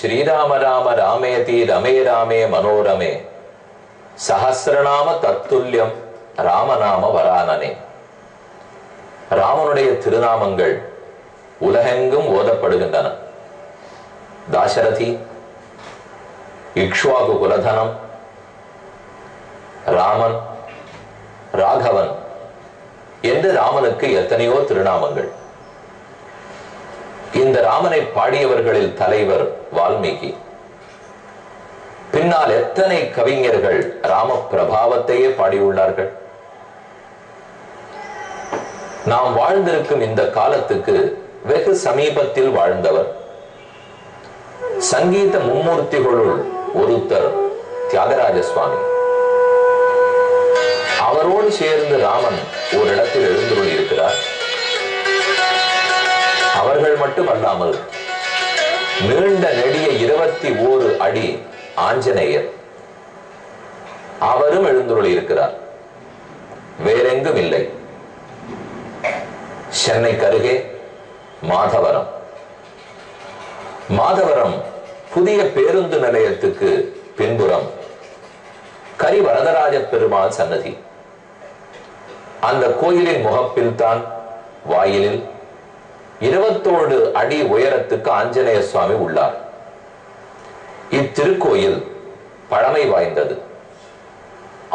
ஸ்ரீராம ராம ராமேதி ரமே ராமே மனோரமே சஹஸ்ரநாம தத்துல்யம் ராமநாம வரானனே. ராமனுடைய திருநாமங்கள் உலகெங்கும் ஓதப்படுகின்றன. தாசரதி, இக்ஷ்வாகு குலதனம், ராமன், ராகவன் என்று ராமனுக்கு எத்தனையோ திருநாமங்கள். இந்த ராமனை பாடியவர்களில் தலைவர் வால்மீகி. பின்னால் எத்தனை கவிஞர்கள் ராம பிரபாவத்தையே பாடியுள்ளார்கள். நாம் வாழ்ந்திருக்கும் இந்த காலத்துக்கு வெகு சமீபத்தில் வாழ்ந்தவர் சங்கீத மும்மூர்த்திகளுள் ஒருத்தர் தியாகராஜ சுவாமி. அவரோடு சேர்ந்து ராமன் ஒரு இடத்தில் எழுந்துள்ளி இருக்கிறார். அவர்கள் மட்டுமல்லாமல் நீண்ட நெடிய 21 அடி ஆஞ்சநேயர் அவரும் எழுந்துள்ளி இருக்கிறார். வேறெங்கும் இல்லை. சென்னைக்கு அருகே மாதவரம். மாதவரம் புதிய பேருந்து நிலையத்துக்கு பின்புறம் கரிவரதராஜ பெருமாள் சன்னதி. அந்த கோயிலின் முகப்பில் தான் வாயிலில் 21 அடி உயரத்துக்கு ஆஞ்சநேய சுவாமி உள்ளார். இத்திருக்கோயில் பழமை வாய்ந்தது.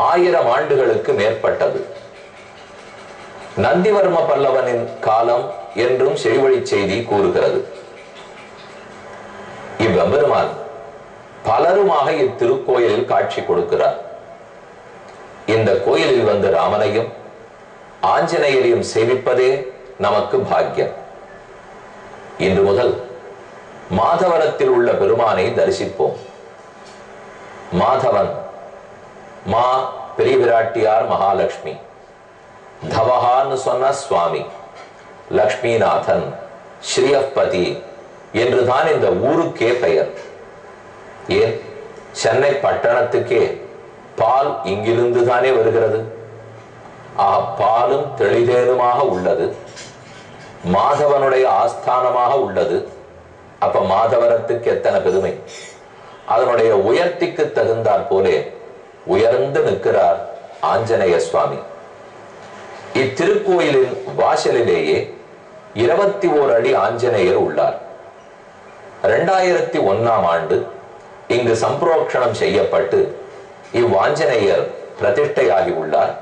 1000 ஆண்டுகளுக்கு மேற்பட்டது. நந்திவர்ம பல்லவனின் காலம் என்றும் செவிவழி செய்தி கூறுகிறது. இவ்வெம்பெருமான் பலருமாக இத்திருக்கோயிலில் காட்சி கொடுக்கிறார். இந்த கோயிலில் வந்து ராமனையும் ஆஞ்சநேயரையும் சேவிப்பதே நமக்கு பாக்கியம். இன்று முதல் மாதவரத்தில் உள்ள பெருமானை தரிசிப்போம். மாதவன் மா பெரிய விராட்டியார் மகாலட்சுமி, தவஹான்னு சொன்ன சுவாமி, லக்ஷ்மிநாதன், ஸ்ரீயப்பதி என்றுதான் இந்த ஊருக்கே பெயர். ஏன், சென்னை பட்டணத்துக்கே பால் இங்கிருந்து தானே வருகிறது. பாலும் தெளிதேனுமாக உள்ளது. மாதவனுடைய ஆஸ்தானமாக உள்ளது. அப்ப மாதவரத்துக்கு எத்தனை பெருமை. அதனுடைய உயர்த்திக்கு தகுந்தாற் போலே உயர்ந்து நிற்கிறார் ஆஞ்சநேய சுவாமி. இத்திருக்கோயிலின் வாசலிலேயே 21 அடி ஆஞ்சநேயர் உள்ளார். 2001ஆம் ஆண்டு இங்கு சம்பிரோக்ஷணம் செய்யப்பட்டு இவ்வாஞ்சநேயர் பிரதிஷ்டையாகி உள்ளார்.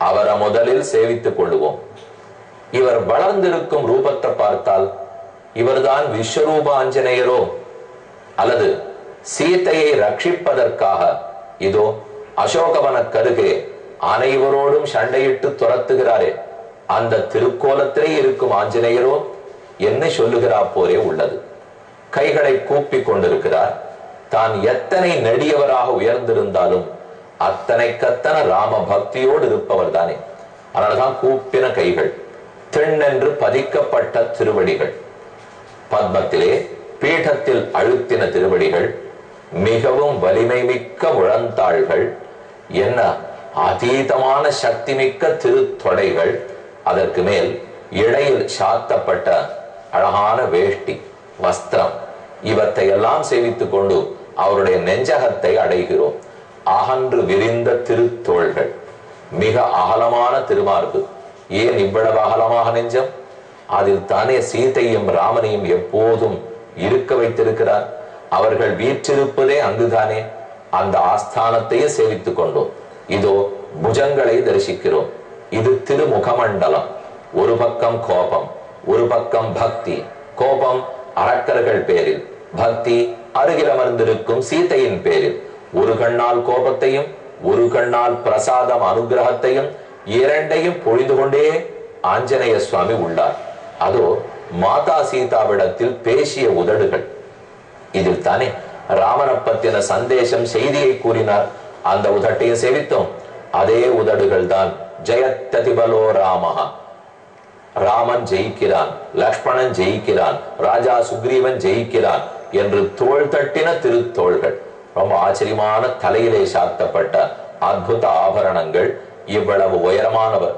அவரை முதலில் சேவித்துக் கொள்ளுவோம். இவர் வளர்ந்திருக்கும் ரூபத்தை பார்த்தால் இவர்தான் விஸ்வரூப ஆஞ்சநேயரோ, அல்லது சீதையை ரட்சிப்பதற்காக இதோ அசோகவன கருகே அனைவரோடும் சண்டையிட்டு துரத்துகிறாரே அந்த திருக்கோலத்திலே இருக்கும் ஆஞ்சநேயரோ என்ன சொல்லுகிறார் போரே உள்ளது. கைகளை கூப்பி கொண்டிருக்கிறார். தான் எத்தனை நெடியவராக உயர்ந்திருந்தாலும் அத்தனைக்கத்தனை ராம பக்தியோடு இருப்பவர் தானே. அதனால்தான் கூப்பின கைகள், தென்னென்று பதிக்கப்பட்ட திருவடிகள், பத்மத்திலே பீഠத்தில் அழுத்தின திருவடிகள், மிகவும் வலிமை மிக்க முழந்தாள்கள், என்ன அதீதமான சக்தி மிக்க திருத்தொடைகள், அதற்கு மேல் இடையில் சாத்தப்பட்ட அழகான வேஷ்டி வஸ்திரம், இவற்றை எல்லாம் சேவித்துக் கொண்டு அவருடைய நெஞ்சகத்தை அடைகிறோம். அகன்று விரிந்த திருத்தோள்கள், மிக அகலமான திருமார்பு. ஏன் இவ்வளவு அகலமாக நெஞ்சம்? அதில் தானே சீதையும் ராமனையும் எப்போதும் இருக்க வைத்திருக்கிறார். அவர்கள் வீற்றிருப்பதே அங்குதானே. அந்த ஆஸ்தானத்தையே சேவித்துக் கொண்டோம். இதோ புஜங்களை தரிசிக்கிறோம். இது திருமுகமண்டலம். ஒரு பக்கம் கோபம், ஒரு பக்கம் பக்தி. கோபம் அரக்கர்கள் பேரில், பக்தி அருகில் அமர்ந்திருக்கும் சீதையின் பேரில். ஒரு கண்ணால் கோபத்தையும் ஒரு கண்ணால் பிரசாதம் அனுகிரகத்தையும் இரண்டையும் பொழிந்து கொண்டே ஆஞ்சநேய சுவாமி உள்ளார். அதோ மாதா சீதாவிடத்தில் பேசிய உதடுகள். இதில் தானே ராமனை பத்தின சந்தேசம் செய்தியை கூறினார். அந்த உதட்டையும் சேவித்தோம். அதே உதடுகள் தான் ஜெயத்ததிபலோ ராமஹா, ராமன் ஜெயிக்கிறான், லக்ஷ்மணன் ஜெயிக்கிறான், ராஜா சுக்ரீவன் ஜெயிக்கிறான் என்று தோள் தட்டின திருத்தோள்கள். ரொம்ப ஆச்சரியமான தலையிலே சாத்தப்பட்ட அற்புத ஆபரணங்கள். இவ்வளவு உயரமானவர்.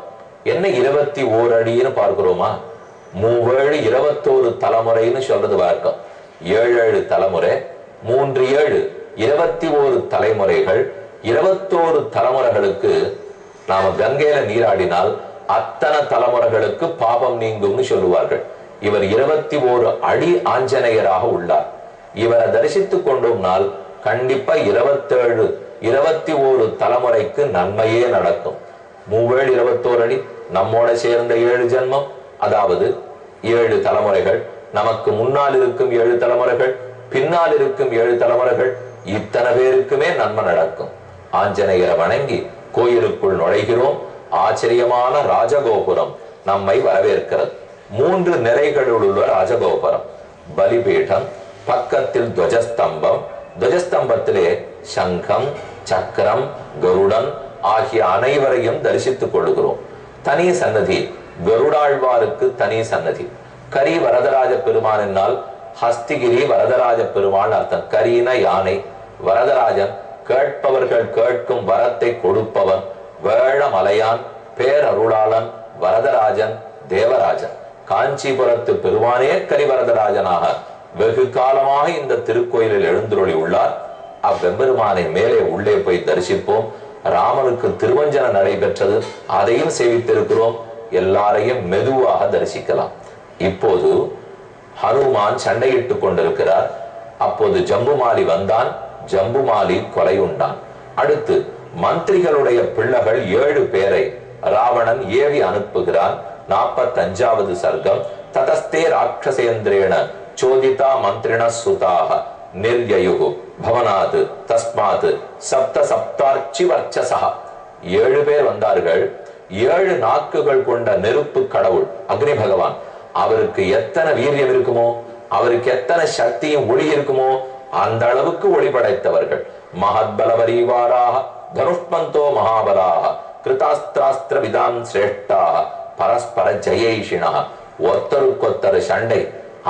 என்ன 21 அடின்னு பார்க்கிறோமா? 3 21 தலைமுறைன்னு சொல்றது வழக்கம். 7 தலைமுறை, 3 7 21 தலைமுறைகள். 21 தலைமுறைகளுக்கு நாம கங்கையில நீராடினால் அத்தனை தலைமுறைகளுக்கு பாபம் நீங்கும்னு சொல்லுவார்கள். இவர் 21 அடி ஆஞ்சநேயராக உள்ளார். இவரை தரிசித்துக் கொண்டோம்னால் கண்டிப்பா 21 தலைமுறைக்கு நன்மையே நடக்கும். 21 அடி நம்மோட சேர்ந்த 7 ஜென்மம், அதாவது 7 தலைமுறைகள். நமக்கு முன்னால் இருக்கும் 7 தலைமுறைகள், பின்னால் இருக்கும் 7 தலைமுறைகள், இத்தனை பேருக்குமே நன்மை நடக்கும். ஆஞ்சநேயரை வணங்கி கோயிலுக்குள் நுழைகிறோம். ஆச்சரியமான ராஜகோபுரம் நம்மை வரவேற்கிறது. 3 நிலைகளில் உள்ள ராஜகோபுரம், பலிபீடம், பக்கத்தில் துவஜஸ்தம்பம். துவஜஸ்தம்பத்திலே சங்கம், சக்கரம், கருடன் ஆகிய அனைவரையும் தரிசித்துக் கொள்கிறோம். தனி சன்னதி, கருடாழ்வாருக்கு தனி சன்னதி. கரி வரதராஜ பெருமான் என்னால் ஹஸ்திகிரி வரதராஜ பெருமான் அர்த்தம். கரீன யானை, வரதராஜன் கேட்பவர்கள் கேட்கும் வரத்தை கொடுப்பவன், வேழமலையான், பேரருளாளன், வரதராஜன், தேவராஜன். காஞ்சிபுரத்து பெருமானே கரிவரதராஜனாக வெகு காலமாக இந்த திருக்கோயிலில் எழுந்துருளி உள்ளார். அவ்வெம்பெருமானை மேலே உள்ளே போய் தரிசிப்போம். ராமனுக்கு திருவஞ்சன நடைபெற்றது, அதையும் சேவித்திருக்கிறோம். எல்லாரையும் மெதுவாக தரிசிக்கலாம். இப்போது ஹனுமான் சண்டையிட்டுக் கொண்டிருக்கிறார். அப்போது ஜம்புமாலி வந்தான். ஜம்புமாலி கொலை உண்டான். அடுத்து மந்திரிகளுடைய பிள்ளைகள் 7 பேரை ராவணன் ஏவி அனுப்புகிறான். 45வது சர்க்கம். ததஸ்தே ராட்சசேந்திரேண சோதிதா மந்திரிண சுதாக நிர்யயுகு பவனாத் தஸ்மாத் சப்த சப்தார்ச்சி வர்ச்சசா. 7 பேர் வந்தார்கள். 7 நாக்குகள் கொண்ட நெருப்பு கடவுள் அக்னி பகவான். அவருக்கு எத்தனை வீரியம் இருக்குமோ, அவருக்கு எத்தனை சக்தியும் ஒளி இருக்குமோ, அந்த அளவுக்கு ஒளி படைத்தவர்கள். மகத்பலவரீவாராக தனுஷ்மந்தோ மகாபலாக கிருதாஸ்திராஸ்திர விதான் சிரேஷ்டாக பரஸ்பர ஜெயேஷினா. ஒருத்தருக்கொத்தர் சண்டை,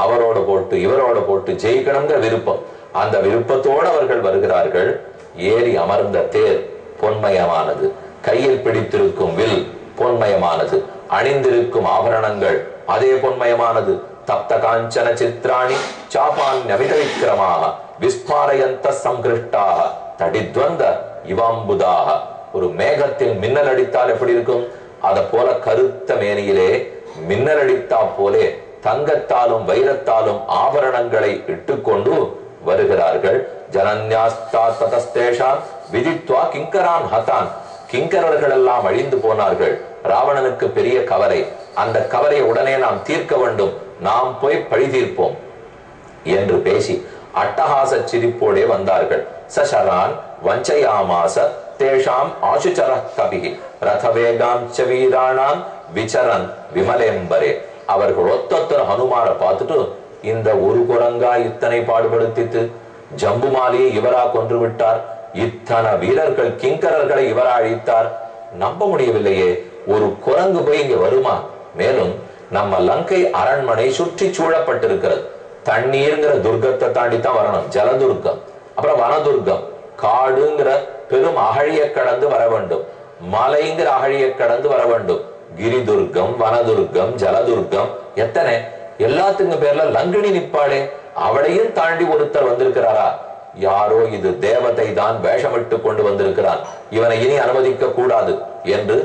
அவரோட போட்டு இவரோட போட்டு ஜெயிக்கணுங்கிற விருப்பம். அந்த விருப்பத்தோடு அவர்கள் வருகிறார்கள். ஏறி அமர்ந்த தேர் பொன்மயமானது, கையில் பிடித்திருக்கும் வில் பொன்மயமானது, அணிந்திருக்கும் ஆபரணங்கள் அதே பொன்மயமானது. தப்த காஞ்சன சித்ராணி சாபான்யமித விக்ரமாக விஸ்மாரயந்த சங்கிருஷ்டாக தடித்வந்த இவாம்புதாக. ஒரு மேகத்தில் மின்னல் அடித்தால் எப்படி இருக்கும், அத போல கருத்த மேனியிலே மின்னல் அடித்தா போலே தங்கத்தாலும் வைரத்தாலும் ஆபரணங்களை இட்டுக்கொண்டு வருகிறார்கள். ஜனன்யாஸ்தா ததஸ்தேஷான் விதித்வா கிங்கரான் ஹதான். கிங்கரர்கள் எல்லாம் அழிந்து போனார்கள். ராவணனுக்கு பெரிய கவலை. அந்த கவலையை உடனே நாம் தீர்க்க வேண்டும், நாம் போய் பழி தீர்ப்போம் என்று பேசி அட்டகாச சிரிப்போடே வந்தார்கள். சசரான் வஞ்சயாமாச தேஷாம் ஆசுச்சர கபிகி ரதவேகாஞ்ச வீராணாம் விசரன் விமலேம்பரே. அவர்கள் ஒத்தொத்தர் ஹனுமாரை பார்த்துட்டு, இந்த ஒரு குரங்கா இத்தனை பாடுபடுத்திட்டு ஜம்புமாலியை இவரா கொன்று விட்டார், இத்தனை வீரர்கள் கிங்கரர்களை இவரா அழித்தார், நம்ப முடியவில்லையே, ஒரு குரங்கு போய் இங்க வருமா? மேலும் நம்ம லங்கை அரண்மனை சுற்றி சூழப்பட்டிருக்கிறது. தண்ணீர்ங்கிற துர்க்கத்தை தாண்டி தான் வரணும், ஜலதுர்க்கம். அப்புறம் வனதுர்க்கம், காடுங்கிற பெரும் அகழியை கடந்து வர வேண்டும், மலைங்கிற அகழியை கடந்து வர வேண்டும். கிரிதுர்க்கம், வனதுர்க்கம், ஜலதுர்க்கம், எத்தனை எல்லாத்துக்கும் பேர்ல லங்கினி நிப்பாளே, அவளையும் தாண்டி ஒருத்தர் வந்திருக்கிறாரா? யாரோ இது தேவதை தான் வேஷமிட்டு கொண்டு வந்திருக்கிறான், இவனை இனி அனுமதிக்க கூடாது என்று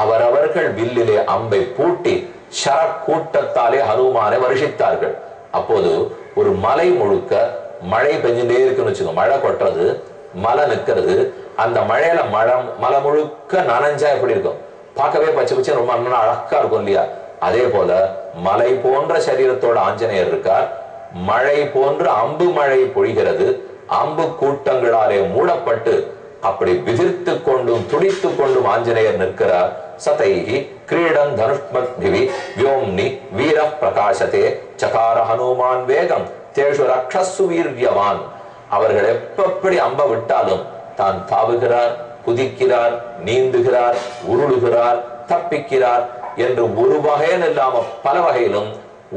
அவரவர்கள் வில்லிலே அம்பை பூட்டி ஷர கூட்டத்தாலே ஹனுமானை வருஷித்தார்கள். அப்போது ஒரு மலை முழுக்க மழை பெஞ்சுட்டே இருக்குன்னு வச்சுக்கோ, மழை கொட்டுறது, மலை நிற்கிறது. அந்த மழையில மலை முழுக்க நனைஞ்சா எப்படி இருக்கும்? பார்க்கவே பச்சை பச்சை ரொம்ப அழகா இருக்கும் இல்லையா? அதே போல மலை போன்ற சரீரத்தோட ஆஞ்சநேயர் இருக்கார். மழை போன்று அம்பு மழை பொழிகிறது. அம்பு கூட்டங்களாலே மூடப்பட்டு அப்படி விதிர்த்து கொண்டும் துடித்து கொண்டும் ஆஞ்சநேயர் நிற்கிறார். சதைஹி கிரீடம் தனுஷ்மத்பிவி வியோம்னி வீர பிரகாசத்தே சகார ஹனுமான் வேகம் தேஷு ரக்ஷசு வீரியவான். அவர்கள் எப்படி அம்ப விட்டாலும் தான் தாவுகிறார், குதிக்கிறார், நீந்துகிறார், உருளுகிறார், தப்பிக்கிறார் என்று ஒரு வகையில் இல்லாம பல வகையிலும்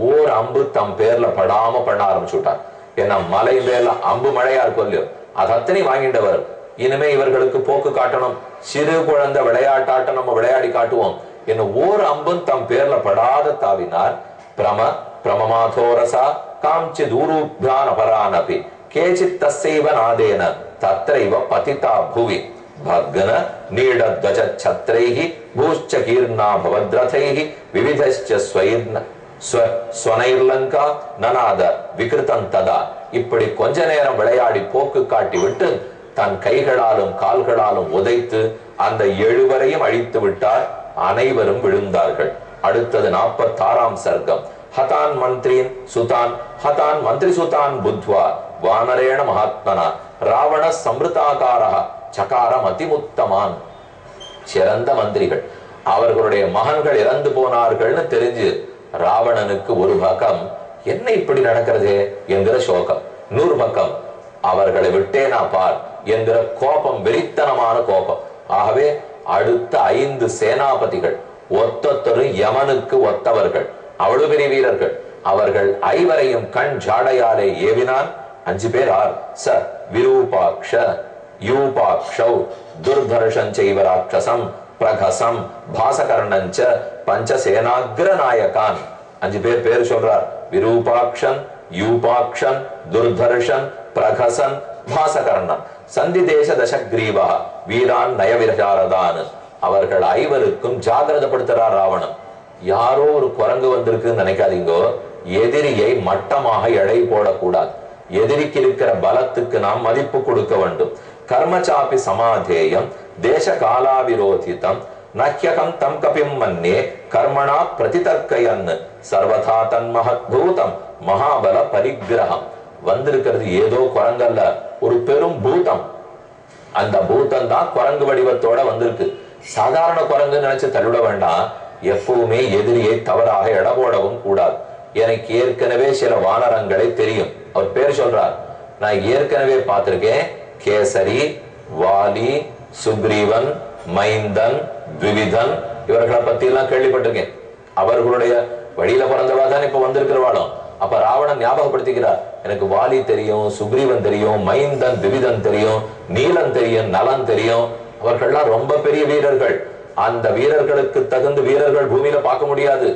ஓர் அம்பு தம் பேர்ல படாம பண்ண ஆரம்பிச்சுட்டார். ஏன்னா மலை பேர்ல அம்பு மழையா இருக்கும் இல்லையோ, அது அத்தனை வாங்கிட்டவர். இனிமே இவர்களுக்கு போக்கு காட்டணும், சிறு குழந்தை விளையாட்டாட்டம் நம்ம விளையாடி காட்டுவோம் என்ன ஓர் அம்பும் தம் பேர்ல படாத தாவினார். பிரமமாதோரசா கதாஞ்சித் ஊருभ्यान अपरानपि केचित् तस्यैव नादेन तत्रैव पतिता भुवि भग्न नीडध्वज छत्रैः भूश्च कीर्णा भवद्रथैः विविधश्च स्वनैर्लंका ननाद विकृतं तदा இப்படி கொஞ்ச நேரம் விளையாடி போக்கு காட்டி விட்டு தன் கைகளாலும் கால்களாலும் உதைத்து அந்த 7 வரையும் அழித்து விட்டார். அனைவரும் விழுந்தார்கள். அடுத்தது 46ஆம் சர்க்கம். ஹதான் மந்திரீன் சுதான் ஹதான் மந்திரி சுதான் புத்வா வானரேண மகாத்மனா ராவண சம்ருதாகாரா சகாரம் அதிமுத்தமான். சிறந்த மந்திரிகள், அவர்களுடைய மகன்கள் இறந்து போனார்கள்னு தெரிஞ்சு ராவணனுக்கு ஒரு பக்கம் என்ன இப்படி நடக்கிறது என்கிற சோகம், இன்னொரு பக்கம் அவர்களை விட்டேனா பார் என்கிற கோபம், வெறித்தனமான கோபம். ஆகவே அடுத்த 5 சேனாபதிகள் ஒத்தொத்தரும் யமனுக்கு ஒத்தவர்கள், அவ்வளவு பெரிய வீரர்கள். அவர்கள் 5வரையும் கண் ஜாடையாலே ஏவினான். 5 பேர் ஆர் ச விரூபாக்ஷ யூபாக்ஷௌ துர்தர்ஷஞ்சைவ ராட்சசம் பிரகசம் பாசகர்ணஞ்ச பஞ்சசேனாக்ர நாயகான். 5 பேர் பேர் சொல்றார். விரூபாக்ஷன், யூபாக்ஷன், துர்தர்ஷன், பிரகசன், பாசகர்ணன். சந்தி தேச தசக்ரீவா வீரான் நயவிரசாரதான். அவர்கள் 5வருக்கும் ஜாகிரதப்படுத்துறார் ராவணன். யாரோ ஒரு குரங்கு வந்திருக்குன்னு நினைக்காதீங்கோ. எதிரியை மட்டமாக எடை போடக்கூடாது. எதிரிக்கு இருக்கிற பலத்துக்கு நாம் மதிப்பு கொடுக்க வேண்டும். கர்மச்சாபி சமாதேயம் தேச காலாவிரோதிதம் நஹ்யகம் தம் கபிம் மன்னே கர்மணா பிரதிதர்க்கயன் சர்வதா தன் மகத்பூதம் மகாபல பரிகிரகம். வந்திருக்கிறது ஏதோ குரங்கல்ல, ஒரு பெரும் பூதம். அந்த பூதம் தான் குரங்கு வடிவத்தோட வந்திருக்கு. சாதாரண குரங்கு நினைச்சு தள்ளிட வேண்டாம். எப்பவுமே எதிரியை தவறாக எடை போடவும் கூடாது. எனக்கு ஏற்கனவே சில வானரங்களை தெரியும். அவர் பேர் சொல்றார். நான் ஏற்கனவே பார்த்திருக்கேன். கேசரி, வாலி, சுக்ரீவன், மைந்தன், த்விவிதன், இவர்களை பத்தி எல்லாம் கேள்விப்பட்டிருக்கேன். அவர்களுடைய வழியில பிறந்தவா தான் இப்ப வந்திருக்கிறவாளும். அப்ப ராவணன் ஞாபகப்படுத்திக்கிறார். எனக்கு வாலி தெரியும், சுக்ரீவன் தெரியும், மைந்தன் த்விவிதன் தெரியும், நீலன் தெரியும், நலன் தெரியும். அவர்கள்லாம் ரொம்ப பெரிய வீரர்கள். அந்த வீரர்களுக்கு தகுந்த வீரர்கள் பூமியில பார்க்க முடியாது.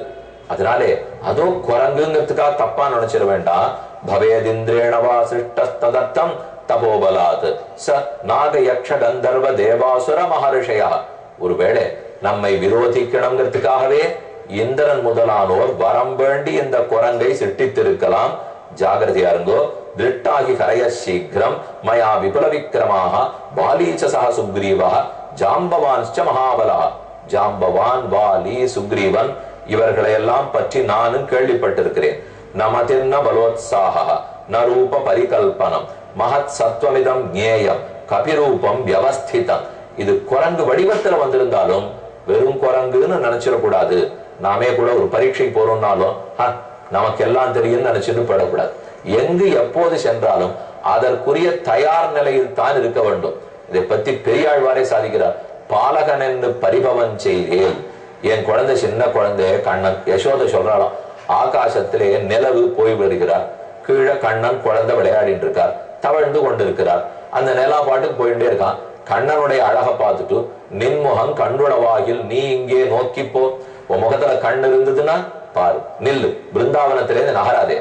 அதனாலே அதோ குரங்குங்கிறதுக்காக தப்பா நினைச்சிட வேண்டாம். பவேதிந்திரேணவா சிருஷ்டஸ்ததர்த்தம் தபோபலாத் ச நாக யக்ஷ கந்தர்வ தேவாசுர மகர்ஷயா. ஒருவேளை நம்மை விரோதிக்கணுங்கிறதுக்காகவே இந்திரன் முதலானோர் வரம் வேண்டி இந்த குரங்கை சிட்டித்திருக்கலாம். ஜாகிரதையா இருங்கோ. திருட்டாகி கரைய சீக்கிரம் மயா விபுல விக்ரமாக வாலீச்ச சக சுக்ரீவா ஜாம்பவான்ச்ச மகாபலா. ஜாம்பவான், வாலி, சுக்ரீவன் இவர்களை எல்லாம் பற்றி நானும் கேள்விப்பட்டிருக்கிறேன். நமதிர்ன பலோத்சாக ந ரூப பரிகல்பனம் மகத் சத்வமிதம் ஞேயம் கபிரூபம் வியவஸ்திதம். இது குரங்கு வடிவத்துல வந்திருந்தாலும் வெறும் குரங்குன்னு நினைச்சிடக்கூடாது. நாமே கூட ஒரு பரீட்சை போறோம்னாலும் நமக்கு எல்லாம் தெரியும் நினைச்சிட்டு போடக்கூடாது. எங்கு எப்போது சென்றாலும் அதற்குரிய தயார் நிலையில் தான் இருக்க வேண்டும். இதை பத்தி பெரியாழ்வாரே சாதிக்கிறார். பாலகன் என்று பரிபவன் செய்தேன். என் குழந்தை, சின்ன குழந்தை கண்ணன், யசோதை சொல்றாளாம். ஆகாசத்திலே நிலவு போய் வருகிறார். கீழே கண்ணன் குழந்தை விளையாடிட்டு இருக்கார், தவழ்ந்து கொண்டிருக்கிறார். அந்த நிலா பாட்டுக்கு போயிட்டே இருக்கான். கண்ணனுடைய அழகை பார்த்துட்டு நின்முகம் கண்ணுளவாகில் நீ இங்கே நோக்கி போ. உன் முகத்துல கண் இருந்ததுன்னா பாரு, நில்லு, பிருந்தாவனத்திலேருந்து நகராதே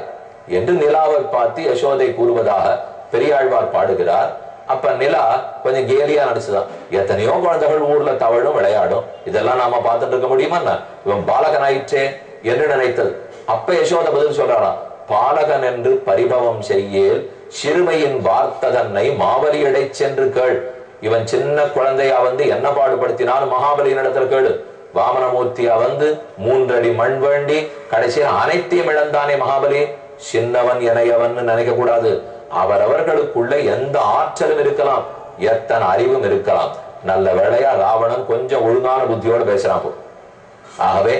என்று நிலாவை பார்த்து யசோதை கூறுவதாக பெரியாழ்வார் பாடுகிறார். அப்ப நிலா கொஞ்சம் கேலியா நடிச்சுதான். எத்தனையோ குழந்தைகள் ஊர்ல தவழும் விளையாடும், இதெல்லாம் நாம பார்த்துட்டு இருக்க முடியுமா? இவன் பாலகன் ஆயிற்றே என்று நினைத்தது. அப்ப யசோத பதில் சொல்றாராம். பாலகன் என்று பரிபவம் செய்யேல் சிறுமையின் வார்த்ததன்னை மாவலியடை சென்று கேள். இவன் சின்ன குழந்தையா வந்து என்ன பாடுபடுத்தினாலும் மகாபலியின் இடத்துல கேளு. வாமனமூர்த்தியா வந்து 3 அடி மண் வேண்டி கடைசியில் அனைத்தையும் இழந்தானே மகாபலி. சின்னவன் இணையவன் நினைக்க கூடாது. அவரவர்களுக்குள்ள எந்த ஆற்றலும் இருக்கலாம், எத்தனை அறிவும் இருக்கலாம். நல்ல வேளையா ராவணன் கொஞ்சம் ஒழுங்கான புத்தியோட பேசுறான். ஆகவே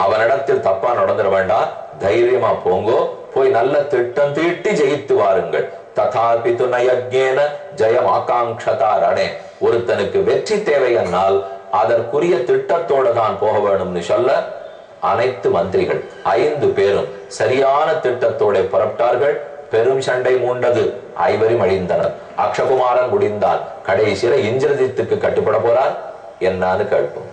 அவனிடத்தில் தப்பா நடந்துட வேண்டாம். தைரியமா போங்கோ, போய் நல்ல திட்டம் தீட்டி ஜெயித்து வாருங்கள். ததாபி துணயஜ்ஞேன ஜெயம் ஆகாங்ஷதாரணே. ஒருத்தனுக்கு வெற்றி தேவை என்னால் அதற்குரிய திட்டத்தோட தான் போக வேணும்னு சொல்ல அனைத்து மந்திரிகள் 5 பேரும் சரியான திட்டத்தோட புறப்பட்டார்கள். பெரும் சண்டை மூண்டது. 5வரும் அழிந்தனர். அக்ஷகுமாரன் முடிந்தான். கடைசியில இந்திரஜித்துக்கு கட்டுப்பட போறார். என்னான்னு கேட்போம்.